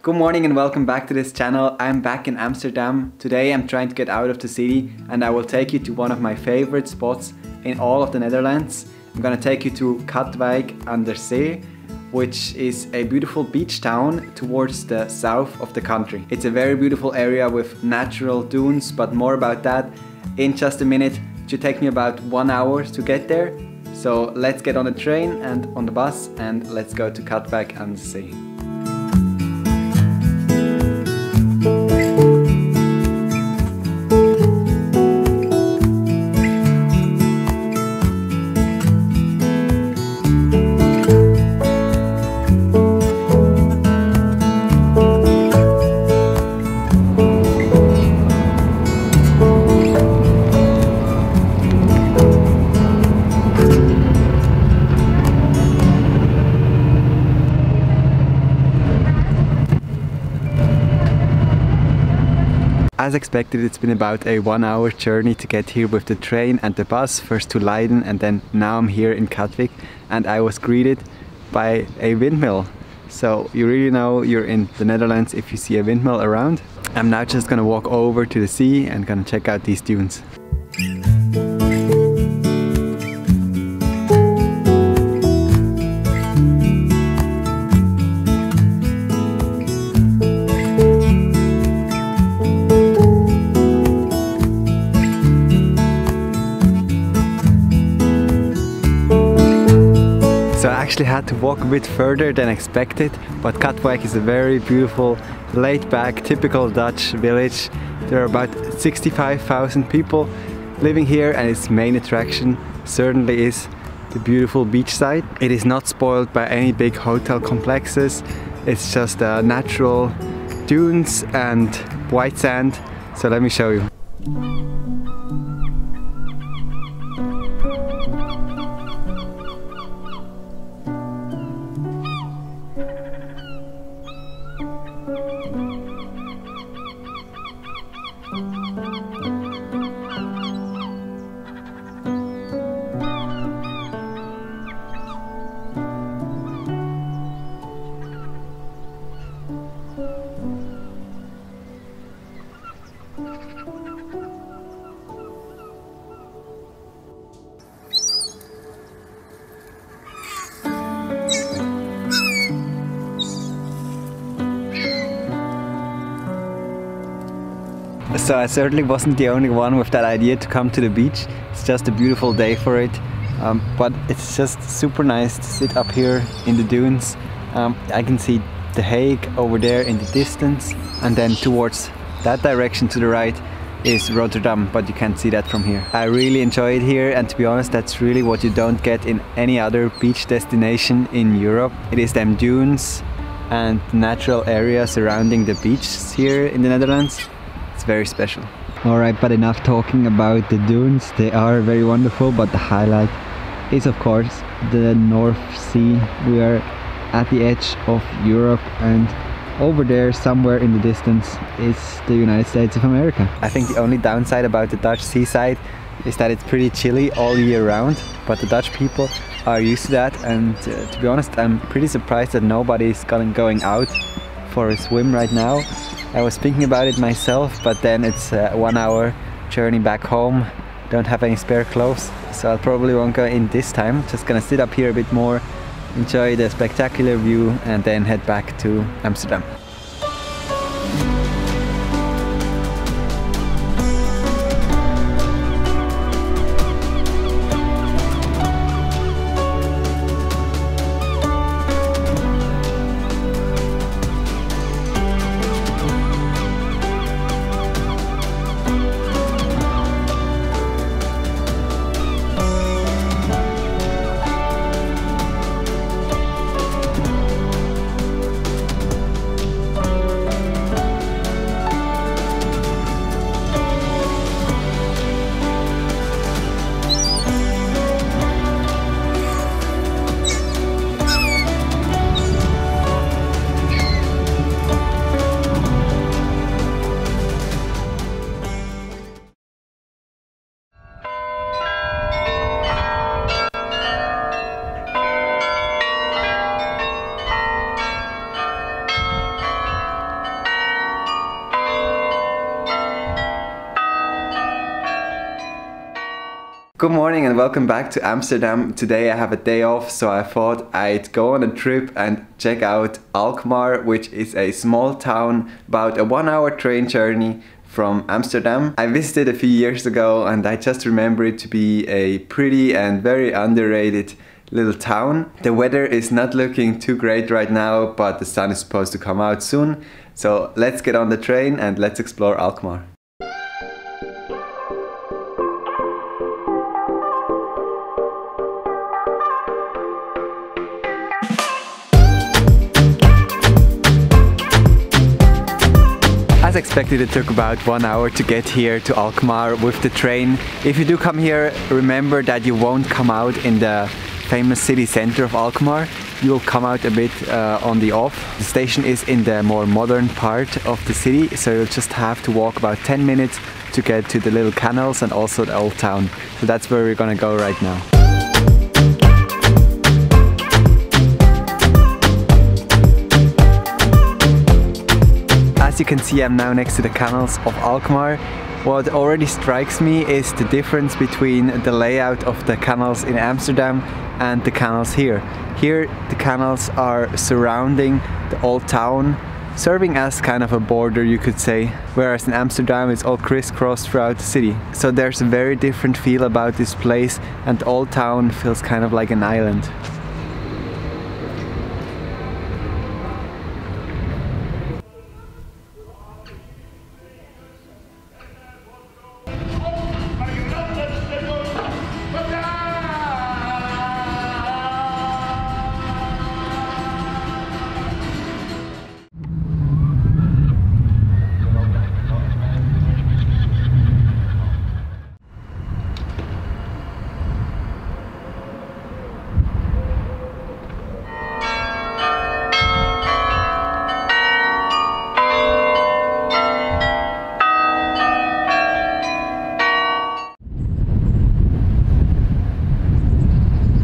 Good morning and welcome back to this channel. I'm back in Amsterdam. Today I'm trying to get out of the city and I will take you to one of my favorite spots in all of the Netherlands. I'm gonna take you to Katwijk aan Zee, which is a beautiful beach town towards the south of the country. It's a very beautiful area with natural dunes, but more about that in just a minute. It should take me about 1 hour to get there. So let's get on the train and on the bus and let's go to Katwijk aan Zee. As expected, it's been about a 1 hour journey to get here with the train and the bus, first to Leiden and then now I'm here in Katwijk and I was greeted by a windmill. So you really know you're in the Netherlands if you see a windmill around. I'm now just gonna walk over to the sea and gonna check out these dunes. So I actually had to walk a bit further than expected, but Katwijk is a very beautiful, laid-back, typical Dutch village. There are about 65,000 people living here and its main attraction certainly is the beautiful beachside. It is not spoiled by any big hotel complexes, it's just natural dunes and white sand. So let me show you. So I certainly wasn't the only one with that idea to come to the beach. It's just a beautiful day for it. But it's just super nice to sit up here in the dunes. I can see The Hague over there in the distance, and then towards that direction to the right is Rotterdam, but you can't see that from here. I really enjoy it here, and to be honest, that's really what you don't get in any other beach destination in Europe. It is them dunes and natural area surrounding the beaches here in the Netherlands. It's very special. Alright, but enough talking about the dunes. They are very wonderful, but the highlight is of course the North Sea. We are at the edge of Europe and over there somewhere in the distance is the United States of America. I think the only downside about the Dutch seaside is that it's pretty chilly all year round, but the Dutch people are used to that, and to be honest, I'm pretty surprised that nobody's going out for a swim right now. I was thinking about it myself, but then it's a 1 hour journey back home. Don't have any spare clothes, so I probably won't go in this time. Just gonna sit up here a bit more, enjoy the spectacular view and then head back to Amsterdam. Good morning and welcome back to Amsterdam. Today I have a day off, so I thought I'd go on a trip and check out Alkmaar, which is a small town about a 1-hour train journey from Amsterdam. I visited a few years ago and I just remember it to be a pretty and very underrated little town. The weather is not looking too great right now, but the sun is supposed to come out soon. So let's get on the train and let's explore Alkmaar. As expected, it took about 1 hour to get here to Alkmaar with the train. If you do come here, remember that you won't come out in the famous city center of Alkmaar. You will come out a bit on the off. The station is in the more modern part of the city, so you'll just have to walk about 10 minutes to get to the little canals and also the old town. So that's where we're gonna go right now. As you can see, I'm now next to the Canals of Alkamar. What already strikes me is the difference between the layout of the canals in Amsterdam and the canals here. Here the canals are surrounding the old town, serving as kind of a border, you could say, whereas in Amsterdam it's all crisscrossed throughout the city. So there's a very different feel about this place, and the old town feels kind of like an island.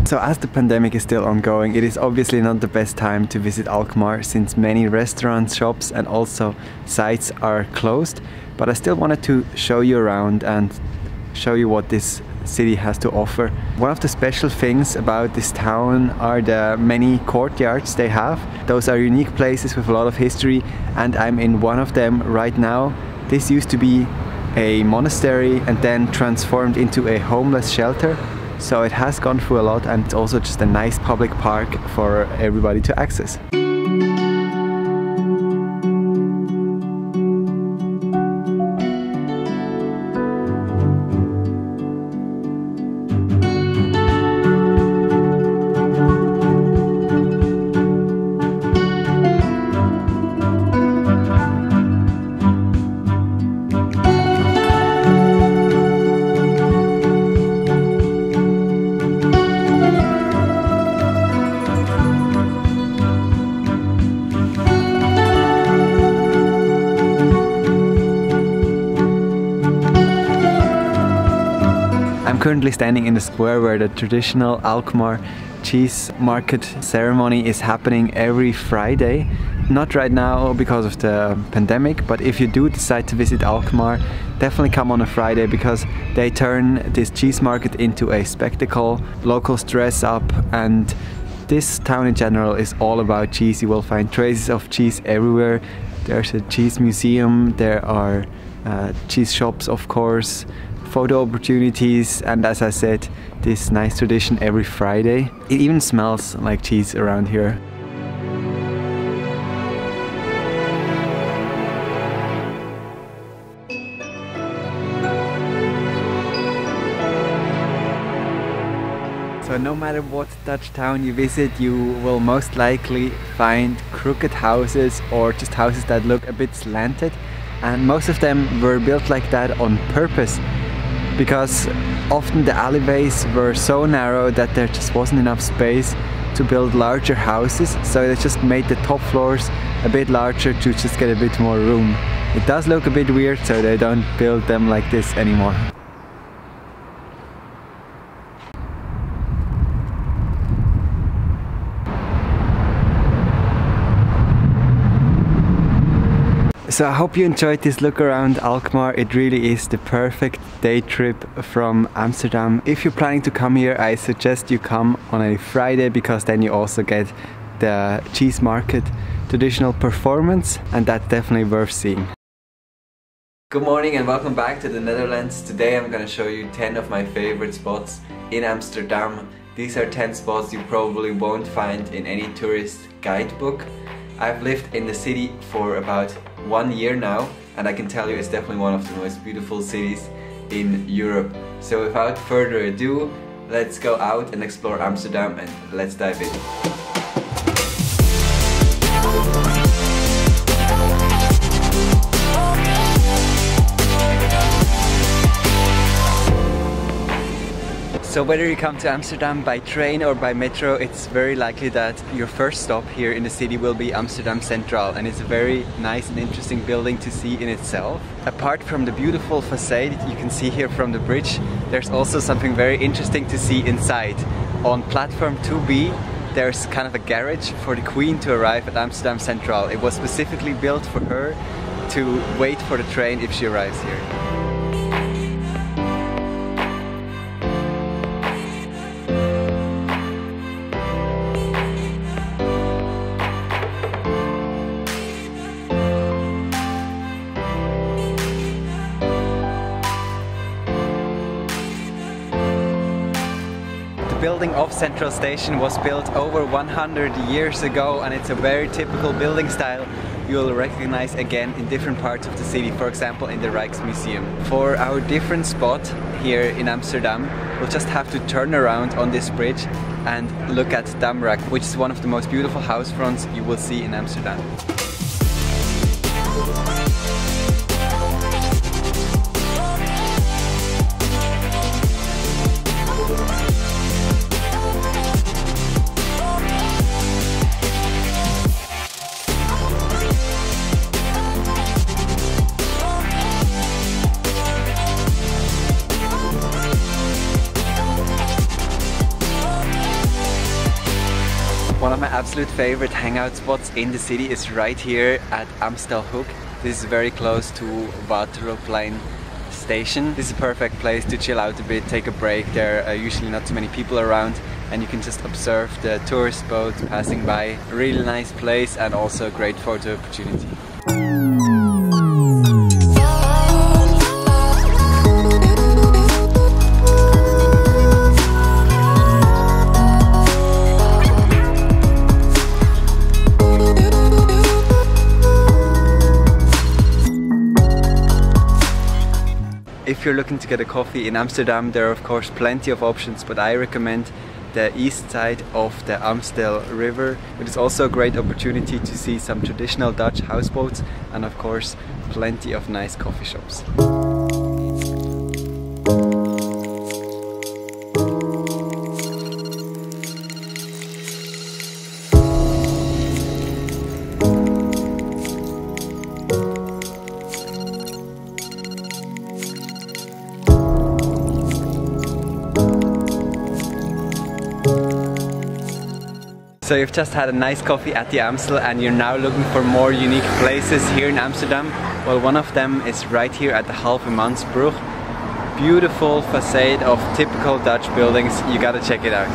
So as the pandemic is still ongoing, it is obviously not the best time to visit Alkmaar, since many restaurants, shops and also sites are closed. But I still wanted to show you around and show you what this city has to offer. One of the special things about this town are the many courtyards they have. Those are unique places with a lot of history, and I'm in one of them right now. This used to be a monastery and then transformed into a homeless shelter. So it has gone through a lot, and it's also just a nice public park for everybody to access. I'm currently standing in the square where the traditional Alkmaar cheese market ceremony is happening every Friday. Not right now because of the pandemic, but if you do decide to visit Alkmaar, definitely come on a Friday, because they turn this cheese market into a spectacle. Locals dress up, and this town in general is all about cheese. You will find traces of cheese everywhere. There's a cheese museum, there are cheese shops, of course, photo opportunities, and as I said, this nice tradition every Friday. It even smells like cheese around here. So no matter what Dutch town you visit, you will most likely find crooked houses or just houses that look a bit slanted, and most of them were built like that on purpose, because often the alleyways were so narrow that there just wasn't enough space to build larger houses, so they just made the top floors a bit larger to just get a bit more room. It does look a bit weird, so they don't build them like this anymore. So I hope you enjoyed this look around Alkmaar. It really is the perfect day trip from Amsterdam. If you're planning to come here, I suggest you come on a Friday, because then you also get the cheese market traditional performance, and that's definitely worth seeing. Good morning and welcome back to the Netherlands. Today I'm going to show you 10 of my favorite spots in Amsterdam. These are 10 spots you probably won't find in any tourist guidebook. I've lived in the city for about 1 year now, and I can tell you it's definitely one of the most beautiful cities in Europe. So without further ado, let's go out and explore Amsterdam, and let's dive in. So whether you come to Amsterdam by train or by metro, it's very likely that your first stop here in the city will be Amsterdam Central, and it's a very nice and interesting building to see in itself. Apart from the beautiful facade you can see here from the bridge, there's also something very interesting to see inside. On platform 2B there's kind of a garage for the Queen to arrive at Amsterdam Central. It was specifically built for her to wait for the train if she arrives here. The building of Central Station was built over 100 years ago, and it's a very typical building style you will recognize again in different parts of the city, for example in the Rijksmuseum. For our different spot here in Amsterdam, we'll just have to turn around on this bridge and look at Damrak, which is one of the most beautiful house fronts you will see in Amsterdam. One of my absolute favorite hangout spots in the city is right here at Amstel Hook. This is very close to ROTTERDAM station. This is a perfect place to chill out a bit, take a break. There are usually not too many people around, and you can just observe the tourist boats passing by. A really nice place and also a great photo opportunity. If you're looking to get a coffee in Amsterdam, there are of course plenty of options, but I recommend the east side of the Amstel River. It is also a great opportunity to see some traditional Dutch houseboats and of course plenty of nice coffee shops. So you've just had a nice coffee at the Amstel and you're now looking for more unique places here in Amsterdam. Well, one of them is right here at the Halvemansbrug. Beautiful facade of typical Dutch buildings, you gotta check it out.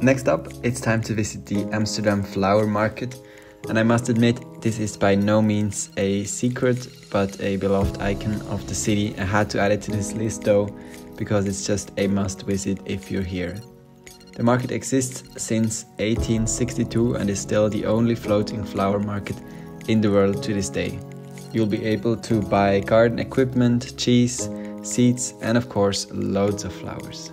Next up, it's time to visit the Amsterdam Flower Market, and I must admit this is by no means a secret but a beloved icon of the city. I had to add it to this list though, because it's just a must visit if you're here. The market exists since 1862 and is still the only floating flower market in the world to this day. You'll be able to buy garden equipment, cheese, seeds and of course loads of flowers.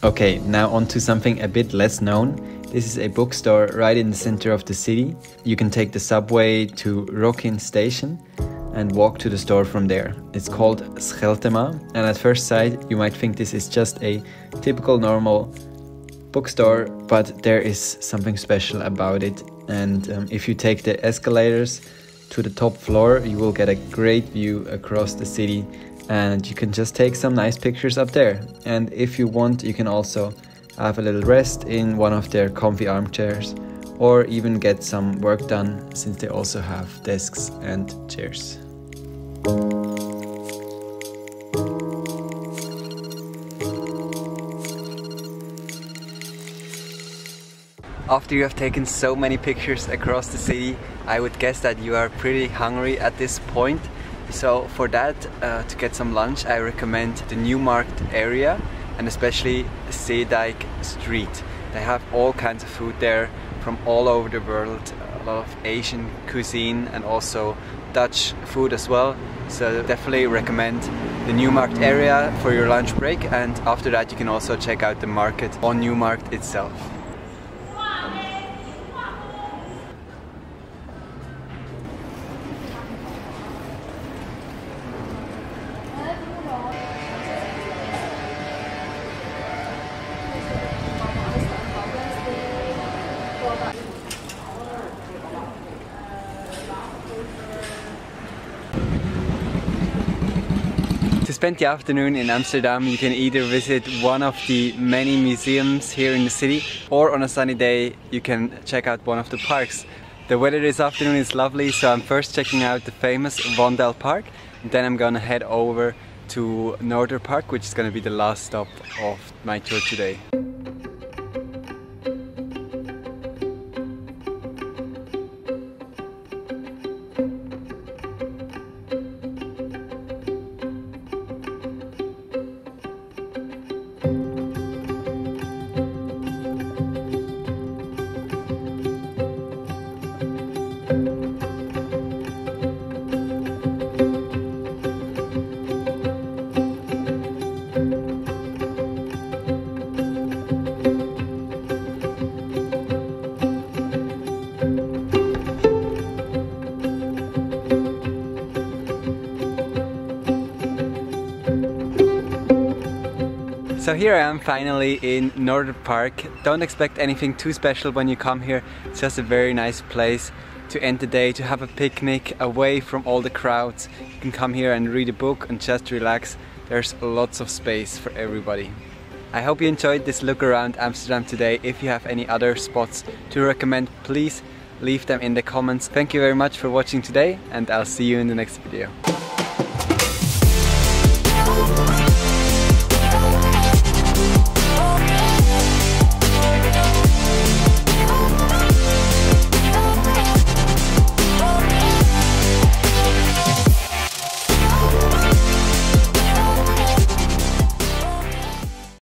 Okay, now on to something a bit less known. This is a bookstore right in the center of the city. You can take the subway to Rokin station and walk to the store from there. It's called Skeltema, and at first sight you might think this is just a typical normal bookstore, but there is something special about it. And if you take the escalators to the top floor, you will get a great view across the city, and you can just take some nice pictures up there. And if you want, you can also have a little rest in one of their comfy armchairs, or even get some work done, since they also have desks and chairs. After you have taken so many pictures across the city, I would guess that you are pretty hungry at this point. So for that, to get some lunch, I recommend the Newmarket area, and especially Zeedijk Street. They have all kinds of food there from all over the world, a lot of Asian cuisine and also Dutch food as well. So definitely recommend the Newmarket area for your lunch break, and after that you can also check out the market on Newmarket itself. To spend the afternoon in Amsterdam, you can either visit one of the many museums here in the city, or on a sunny day you can check out one of the parks. The weather this afternoon is lovely, so I'm first checking out the famous Vondel Park, and then I'm gonna head over to Northern Park, which is gonna be the last stop of my tour today. So here I am finally in Northern Park. Don't expect anything too special when you come here. It's just a very nice place to end the day, to have a picnic away from all the crowds. You can come here and read a book and just relax. There's lots of space for everybody. I hope you enjoyed this look around Amsterdam today. If you have any other spots to recommend, please leave them in the comments. Thank you very much for watching today, and I'll see you in the next video.